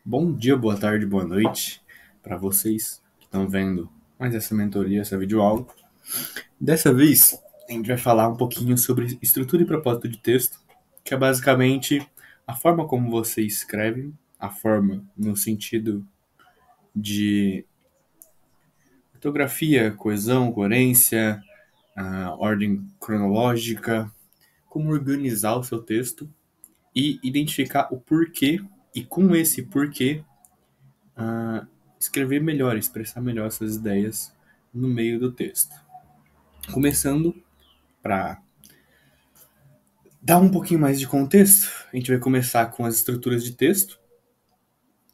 Bom dia, boa tarde, boa noite para vocês que estão vendo mais essa mentoria, essa videoaula. Dessa vez, a gente vai falar um pouquinho sobre estrutura e propósito de texto, que é basicamente a forma como você escreve, a forma no sentido de ortografia, coesão, coerência, a ordem cronológica, como organizar o seu texto e identificar o porquê, e com esse porquê escrever melhor, expressar melhor suas ideias no meio do texto. Começando, para dar um pouquinho mais de contexto, a gente vai começar com as estruturas de texto,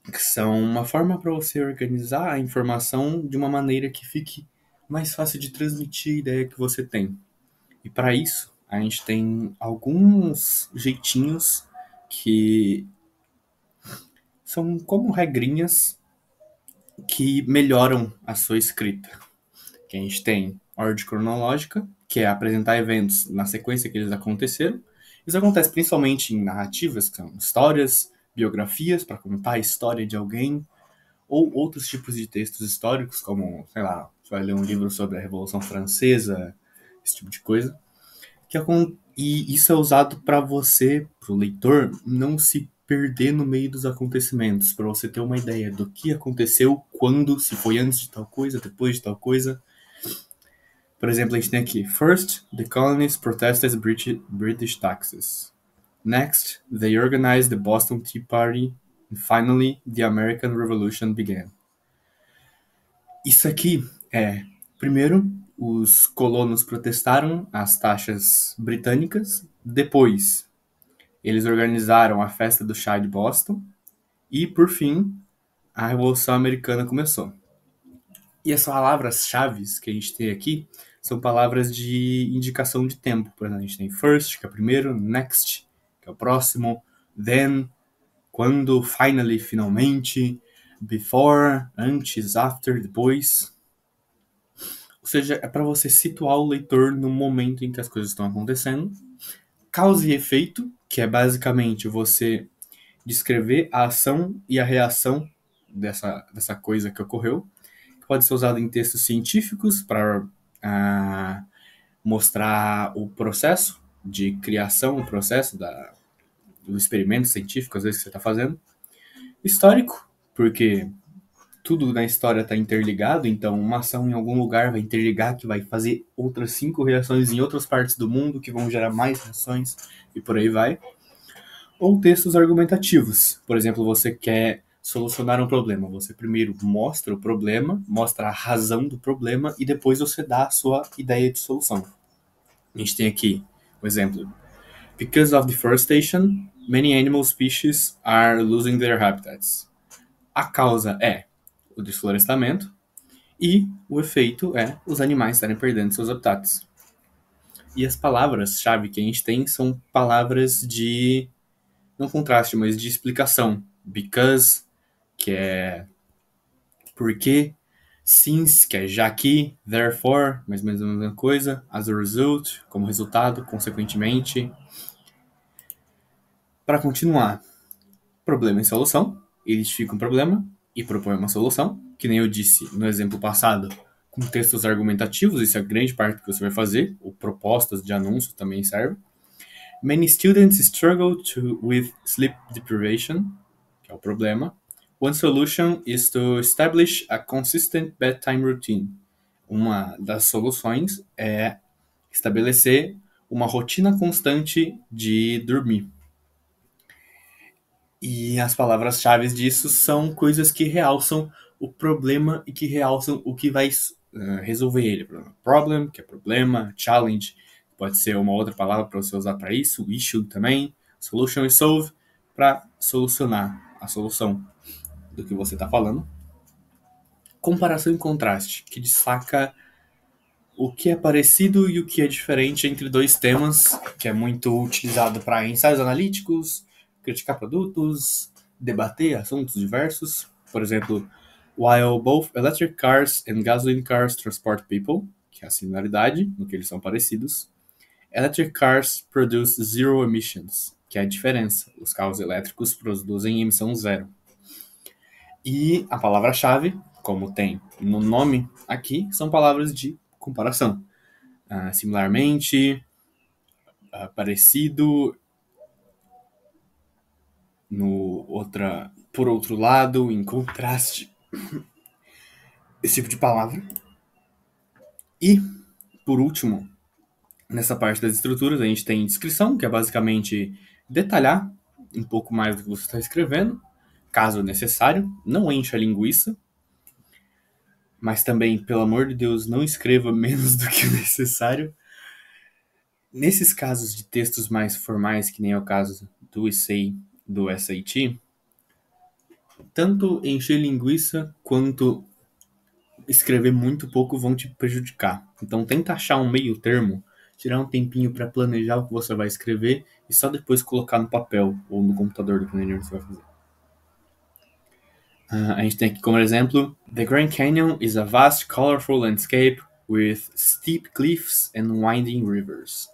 que são uma forma para você organizar a informação de uma maneira que fique mais fácil de transmitir a ideia que você tem. E para isso, a gente tem alguns jeitinhos que são como regrinhas que melhoram a sua escrita. Que a gente tem ordem cronológica, que é apresentar eventos na sequência que eles aconteceram. Isso acontece principalmente em narrativas, que são histórias, biografias, para contar a história de alguém, ou outros tipos de textos históricos, como, sei lá, você vai ler um livro sobre a Revolução Francesa, esse tipo de coisa. E isso é usado para você, para o leitor, não se perder no meio dos acontecimentos, para você ter uma ideia do que aconteceu, quando, se foi antes de tal coisa, depois de tal coisa. Por exemplo, a gente tem aqui: First, the colonies protested British taxes. Next, they organized the Boston Tea Party. And finally, the American Revolution began. Isso aqui é, primeiro, os colonos protestaram as taxas britânicas. Depois, eles organizaram a festa do chá de Boston. E, por fim, a Revolução Americana começou. E as palavras-chave que a gente tem aqui são palavras de indicação de tempo. Por exemplo, a gente tem first, que é o primeiro, next, que é o próximo, then, quando, finally, finalmente, before, antes, after, depois. Ou seja, é para você situar o leitor no momento em que as coisas estão acontecendo. Causa e efeito, que é basicamente você descrever a ação e a reação dessa coisa que ocorreu. Pode ser usado em textos científicos para mostrar o processo de criação, o processo do experimento científico, às vezes, que você está fazendo. Histórico, porque tudo na história está interligado, então uma ação em algum lugar vai interligar, que vai fazer outras 5 reações em outras partes do mundo, que vão gerar mais reações, e por aí vai. Ou textos argumentativos. Por exemplo, você quer solucionar um problema. Você primeiro mostra o problema, mostra a razão do problema e depois você dá a sua ideia de solução. A gente tem aqui o exemplo: Because of deforestation, many animal species are losing their habitats. A causa é o desflorestamento e o efeito é os animais estarem perdendo seus habitats. E as palavras-chave que a gente tem são palavras de, não contraste, mas de explicação. Because, que é porque, since, que é já que, therefore, mais ou menos a mesma coisa, as a result, como resultado, consequentemente. Para continuar, problema e solução, identifica um problema e propõe uma solução, que nem eu disse no exemplo passado, com textos argumentativos, isso é a grande parte do que você vai fazer, ou propostas de anúncio também serve. Many students struggle with sleep deprivation, que é o problema. One solution is to establish a consistent bedtime routine. Uma das soluções é estabelecer uma rotina constante de dormir. E as palavras-chave disso são coisas que realçam o problema e que realçam o que vai resolver ele. Problem, que é problema, challenge, pode ser uma outra palavra para você usar para isso, issue também, solution e solve, para solucionar a solução do que você está falando. Comparação e contraste, que destaca o que é parecido e o que é diferente entre dois temas, que é muito utilizado para ensaios analíticos, criticar produtos, debater assuntos diversos. Por exemplo, while both electric cars and gasoline cars transport people, que é a similaridade no que eles são parecidos, electric cars produce zero emissions, que é a diferença. Os carros elétricos produzem emissão zero. E a palavra-chave, como tem no nome aqui, são palavras de comparação. Similarmente, parecido, por outro lado, em contraste. Esse tipo de palavra. E, por último, nessa parte das estruturas, a gente tem descrição, que é basicamente detalhar um pouco mais do que você está escrevendo, caso necessário. Não encha a linguiça, mas também, pelo amor de Deus, não escreva menos do que o necessário. Nesses casos de textos mais formais, que nem é o caso do essay, do SAT, tanto encher linguiça quanto escrever muito pouco vão te prejudicar. Então tenta achar um meio termo, tirar um tempinho para planejar o que você vai escrever e só depois colocar no papel ou no computador, dependendo de onde você vai fazer. A gente tem aqui como exemplo: The Grand Canyon is a vast, colorful landscape with steep cliffs and winding rivers.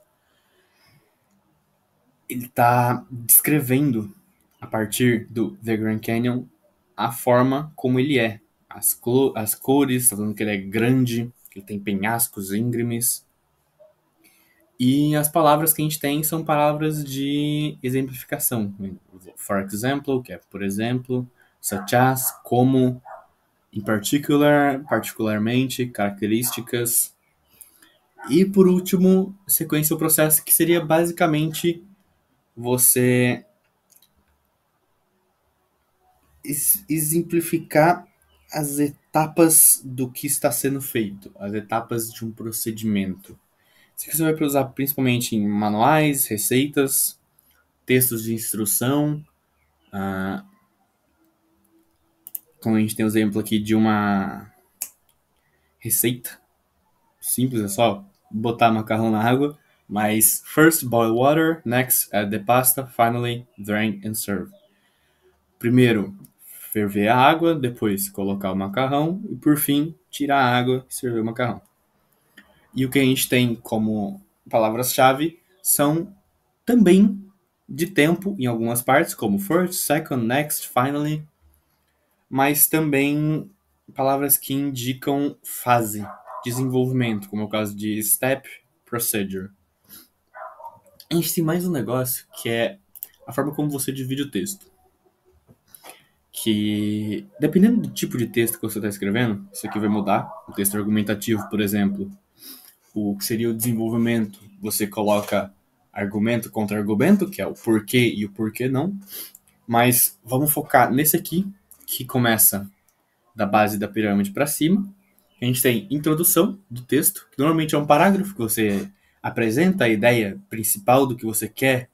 Ele está descrevendo, a partir do The Grand Canyon, a forma como ele é. As cores, está falando que ele é grande, que ele tem penhascos íngremes. E as palavras que a gente tem são palavras de exemplificação. For example, que é por exemplo, such as, como, in particular, particularmente, características. E por último, sequência ou processo, que seria basicamente você exemplificar as etapas do que está sendo feito, as etapas de um procedimento. Isso aqui você vai usar principalmente em manuais, receitas, textos de instrução. Como a gente tem o exemplo aqui de uma receita simples, é só botar macarrão na água, mas first boil water, next add the pasta, finally drain and serve. Primeiro, ferver a água, depois colocar o macarrão e por fim tirar a água e servir o macarrão. E o que a gente tem como palavras-chave são também de tempo em algumas partes, como first, second, next, finally, mas também palavras que indicam fase, desenvolvimento, como é o caso de step, procedure. A gente tem mais um negócio que é a forma como você divide o texto. Que, dependendo do tipo de texto que você está escrevendo, isso aqui vai mudar. O texto argumentativo, por exemplo, o que seria o desenvolvimento, você coloca argumento contra argumento, que é o porquê e o porquê não. Mas vamos focar nesse aqui, que começa da base da pirâmide para cima. A gente tem introdução do texto, que normalmente é um parágrafo que você apresenta a ideia principal do que você quer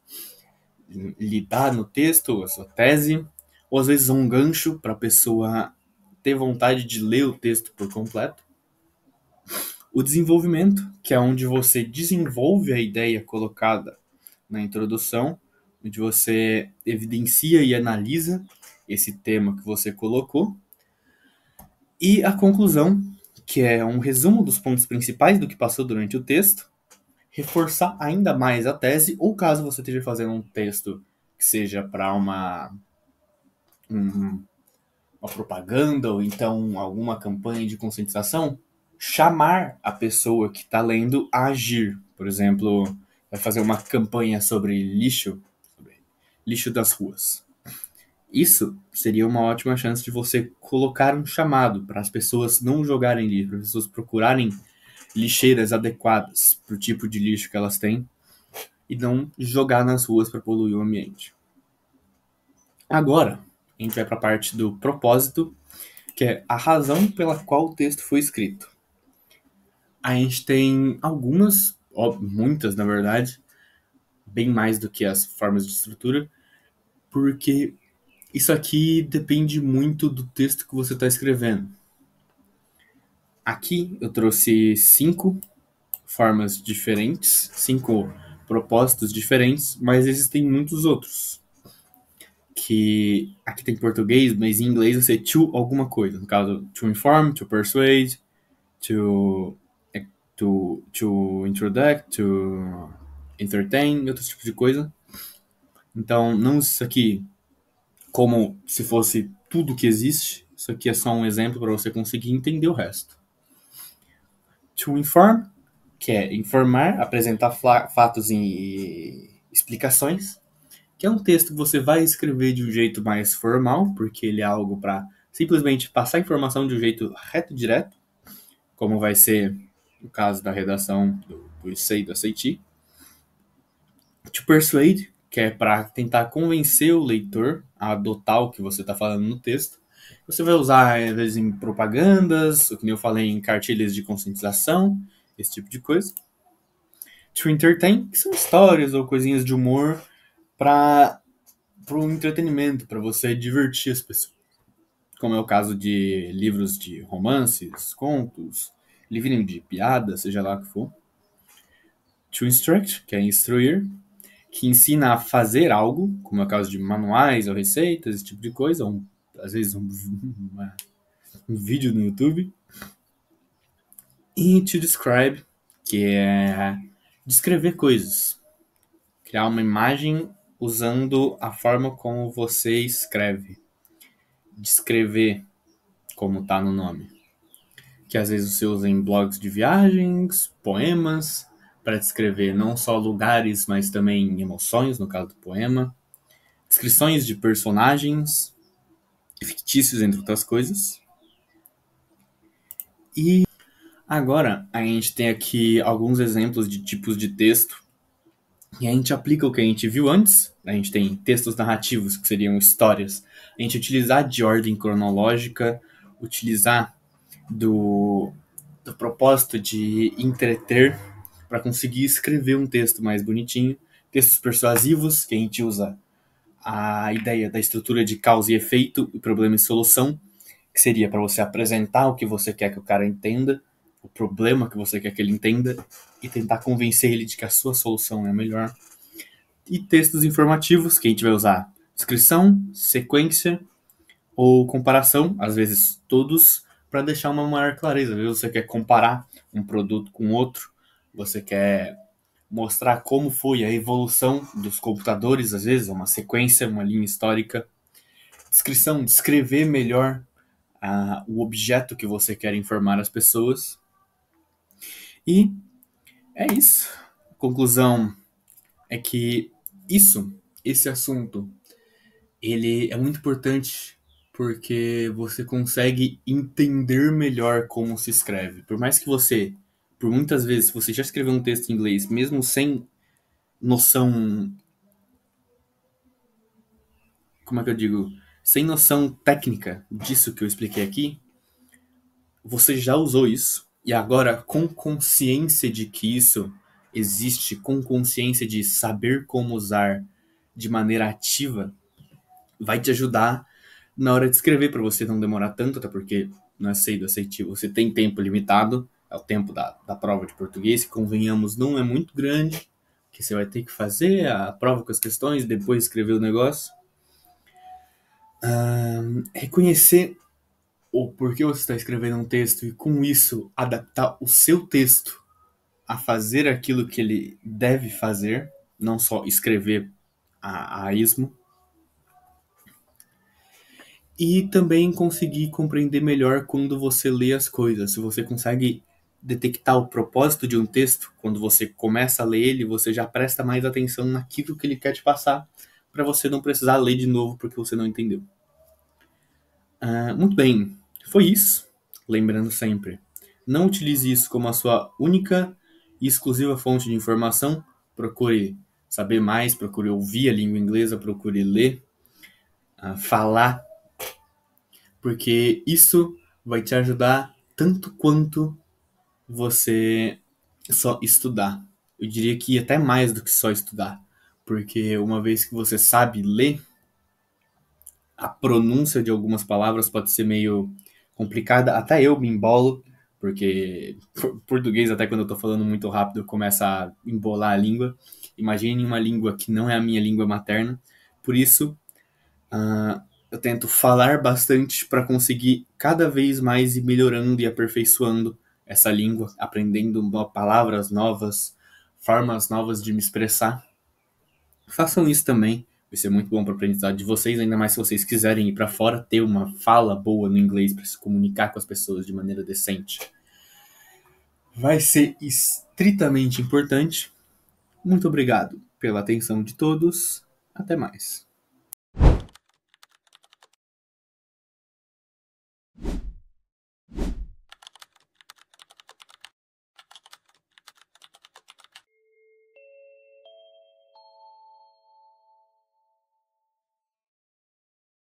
lidar no texto, a sua tese, ou às vezes um gancho para a pessoa ter vontade de ler o texto por completo. O desenvolvimento, que é onde você desenvolve a ideia colocada na introdução, onde você evidencia e analisa esse tema que você colocou. E a conclusão, que é um resumo dos pontos principais do que passou durante o texto, reforçar ainda mais a tese, ou caso você esteja fazendo um texto que seja para uma propaganda ou então alguma campanha de conscientização, chamar a pessoa que está lendo a agir. Por exemplo, vai fazer uma campanha sobre lixo das ruas. Isso seria uma ótima chance de você colocar um chamado para as pessoas não jogarem lixo, para as pessoas procurarem lixeiras adequadas para o tipo de lixo que elas têm e não jogar nas ruas para poluir o ambiente. Agora, a gente vai para a parte do propósito, que é a razão pela qual o texto foi escrito. A gente tem algumas, muitas na verdade, bem mais do que as formas de estrutura, porque isso aqui depende muito do texto que você está escrevendo. Aqui eu trouxe 5 formas diferentes, 5 propósitos diferentes, mas existem muitos outros. Que aqui tem português, mas em inglês vai ser to alguma coisa. No caso, to inform, to persuade, to introduce, to entertain, outros tipos de coisa. Então, não isso aqui como se fosse tudo que existe. Isso aqui é só um exemplo para você conseguir entender o resto. To inform, que é informar, apresentar fatos e explicações, que é um texto que você vai escrever de um jeito mais formal, porque ele é algo para simplesmente passar a informação de um jeito reto e direto, como vai ser o caso da redação do Essay e do SAT. To persuade, que é para tentar convencer o leitor a adotar o que você está falando no texto. Você vai usar, às vezes, em propagandas, o que eu falei, em cartilhas de conscientização, esse tipo de coisa. To entertain, que são histórias ou coisinhas de humor para o entretenimento, para você divertir as pessoas. Como é o caso de livros de romances, contos, livrinho de piada, seja lá o que for. To instruct, que é instruir, que ensina a fazer algo, como é o caso de manuais ou receitas, esse tipo de coisa, ou às vezes um vídeo no YouTube. E to describe, que é descrever coisas, criar uma imagem usando a forma como você escreve, descrever, como está no nome, que às vezes você usa em blogs de viagens, poemas, para descrever não só lugares, mas também emoções, no caso do poema, descrições de personagens fictícios, entre outras coisas. E agora a gente tem aqui alguns exemplos de tipos de texto e a gente aplica o que a gente viu antes. A gente tem textos narrativos, que seriam histórias. A gente utilizar de ordem cronológica, utilizar do propósito de entreter para conseguir escrever um texto mais bonitinho. Textos persuasivos, que a gente usa a ideia da estrutura de causa e efeito e problema e solução, que seria para você apresentar o que você quer que o cara entenda, o problema que você quer que ele entenda e tentar convencer ele de que a sua solução é a melhor. E textos informativos, que a gente vai usar descrição, sequência ou comparação, às vezes todos, para deixar uma maior clareza. Às vezes você quer comparar um produto com outro, você quer mostrar como foi a evolução dos computadores, às vezes, uma sequência, uma linha histórica. Descrição, descrever melhor o objeto que você quer informar as pessoas. E é isso. A conclusão é que esse assunto, ele é muito importante porque você consegue entender melhor como se escreve. Por mais que você, por muitas vezes, você já escreveu um texto em inglês, mesmo sem noção, como é que eu digo, sem noção técnica disso que eu expliquei aqui, você já usou isso e agora com consciência de que isso existe, com consciência de saber como usar de maneira ativa, vai te ajudar na hora de escrever para você não demorar tanto, até porque não é cedo aceitivo, você tem tempo limitado, é o tempo da prova de português, que convenhamos não é muito grande, que você vai ter que fazer a prova com as questões, depois escrever o negócio. Reconhecer o porquê você está escrevendo um texto e com isso adaptar o seu texto a fazer aquilo que ele deve fazer, não só escrever a esmo. E também conseguir compreender melhor quando você lê as coisas. Se você consegue detectar o propósito de um texto, quando você começa a ler ele, você já presta mais atenção naquilo que ele quer te passar, para você não precisar ler de novo porque você não entendeu. Muito bem, foi isso. Lembrando sempre, não utilize isso como a sua única e exclusiva fonte de informação. Procure saber mais, procure ouvir a língua inglesa, procure ler, falar, porque isso vai te ajudar tanto quanto você só estudar. Eu diria que até mais do que só estudar, porque uma vez que você sabe ler, a pronúncia de algumas palavras pode ser meio complicada. Até eu me embolo, porque português, até quando eu tô falando muito rápido, começa a embolar a língua. Imagine uma língua que não é a minha língua materna. Por isso, eu tento falar bastante para conseguir cada vez mais ir melhorando e aperfeiçoando essa língua, aprendendo palavras novas, formas novas de me expressar. Façam isso também, Vai ser muito bom para o aprendizado de vocês, ainda mais se vocês quiserem ir para fora, ter uma fala boa no inglês para se comunicar com as pessoas de maneira decente. Vai ser estritamente importante. Muito obrigado pela atenção de todos. Até mais.